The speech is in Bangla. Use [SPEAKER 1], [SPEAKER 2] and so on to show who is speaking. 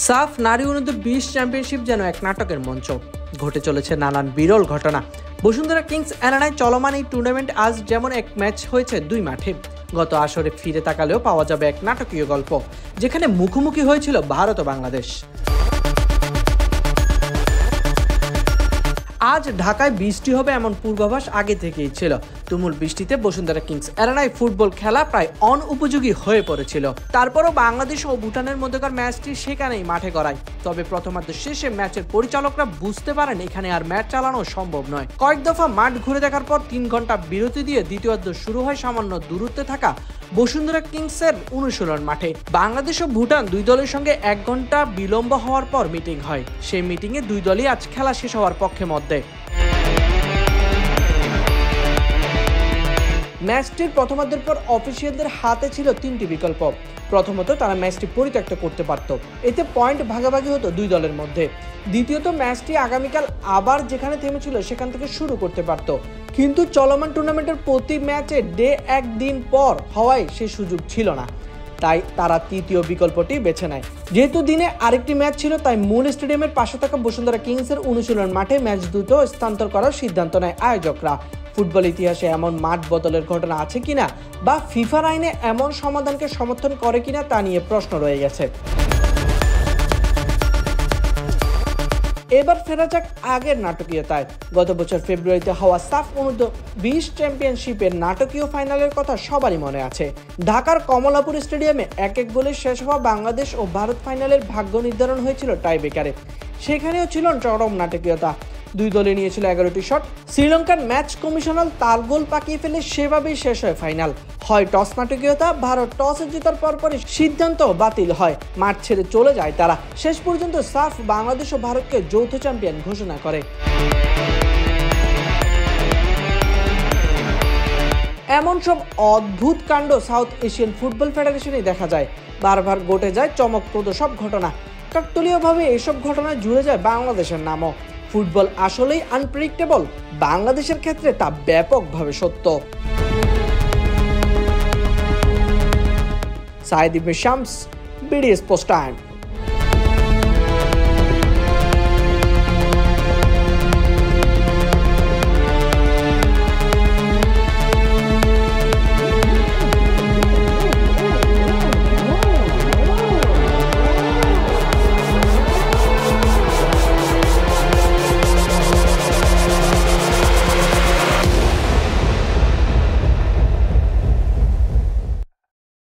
[SPEAKER 1] সাফ নারী অনূর্ধ্ব-20 চ্যাম্পিয়নশিপ যেন এক নাটকের মঞ্চ। ঘটে চলেছে নানান বিরল ঘটনা। বসুন্ধরা কিংস অ্যারেনায় চলমান এই টুর্নামেন্ট আজ যেমন এক ম্যাচ হয়েছে দুই মাঠে। গত আসরে ফিরে তাকালেও পাওয়া যাবে এক নাটকীয় গল্প, যেখানে মুখোমুখি হয়েছিল ভারত ও বাংলাদেশ। আজ ঢাকায় বৃষ্টি হবে এমন পূর্বাভাস আগে থেকেই ছিল। তুমুল বৃষ্টিতে বসুন্ধরা কিংস অ্যারেনায় ফুটবল খেলা প্রায় অনুপযোগী হয়ে পড়েছিল। তারপরও বাংলাদেশ ও ভুটানের মধ্যকার ম্যাচটি সেখানেই মাঠে গড়ায়। তবে প্রথমার্ধ শেষে ম্যাচের পরিচালকরা বুঝতে পারেন এখানে আর ম্যাচ চালানো সম্ভব নয়। কয়েক দফা মাঠ ঘুরে দেখার পর 3 ঘন্টা বিরতি দিয়ে দ্বিতীয়ার্ধ শুরু হয় সামান্য দূরত্বে থাকা বসুন্ধরা কিংসের অনুশীলন মাঠে। বাংলাদেশ ও ভুটান দুই দলের সঙ্গে 1 ঘন্টা বিলম্ব হওয়ার পর মিটিং হয়। সেই মিটিংয়ে দুই দলই আজ খেলা শেষ হওয়ার পক্ষে মত দেয়। ম্যাচটির প্রথমার্ধের পর অফিসিয়ালদের হাতে ছিল 3টি বিকল্প। প্রথমত, তারা ম্যাচটি পরিত্যক্ত করতে পারত, এতে পয়েন্ট ভাগাভাগি হতো দুই দলের মধ্যে। দ্বিতীয়ত, ম্যাচটি আগামীকাল আবার যেখানে থেমেছিল সেখান থেকে শুরু করতে পারত, কিন্তু চলমান টুর্নামেন্টের প্রতি ম্যাচে এক দিন পর হওয়ায় সে সুযোগ ছিল না। তাই তারা তৃতীয় বিকল্পটি বেছে নেয়। যেহেতু দিনে আরেকটি ম্যাচ ছিল, তাই মূল স্টেডিয়ামের পাশে থাকা বসুন্ধরা কিংসের অনুশীলন মাঠে ম্যাচ দুটো স্থানান্তর করার সিদ্ধান্ত নেয় আয়োজকরা। ফুটবল ইতিহাসে এমন মাঠ বদলের ঘটনা আছে কিনা বা ফিফার আইনে এমন সমাধানকে সমর্থন করে কিনা তা নিয়ে প্রশ্ন রয়ে গেছে। এবার ফেরা যাক আগের নাটকীয়তায়। গত বছর ফেব্রুয়ারিতে হওয়া সাফ অনূর্ধ্ব-20 চ্যাম্পিয়নশিপের নাটকীয় ফাইনালের কথা সবারই মনে আছে। ঢাকার কমলাপুর স্টেডিয়ামে 1-1 গোলে শেষ হওয়া বাংলাদেশ ও ভারত ফাইনালের ভাগ্য নির্ধারণ হয়েছিল টাইব্রেকারে। সেখানেও ছিল চরম নাটকীয়তা। দুই দলে নিয়েছিল 11টি শট। শ্রীলঙ্কার ম্যাচ কমিশনার তার গোল পাকিয়ে ফেলে সেভাবেই শেষ হয় ফাইনাল। হয় টস নাটকীয়তা, ভারত টসে জেতার পরপরই সিদ্ধান্ত বাতিল হয়, মাঠ ছেড়ে চলে যায় তারা। শেষ পর্যন্ত সাফ বাংলাদেশ ও ভারতকে যৌথ চ্যাম্পিয়ন ঘোষণা করে। এমন সব অদ্ভুত কাণ্ড সাউথ এশিয়ান ফুটবল ফেডারেশনে দেখা যায়। বারবার ঘটে যায় চমকপ্রদ সব ঘটনা। কাকতালীয়ভাবে এসব ঘটনায় জুড়ে যায় বাংলাদেশের নামও। ফুটবল আসলেই আনপ্রেডিক্টেবল। বাংলাদেশের ক্ষেত্রে তা ব্যাপকভাবে সত্য। সাইদ ইবনে শামস, বিডি স্পোর্টস টাইম।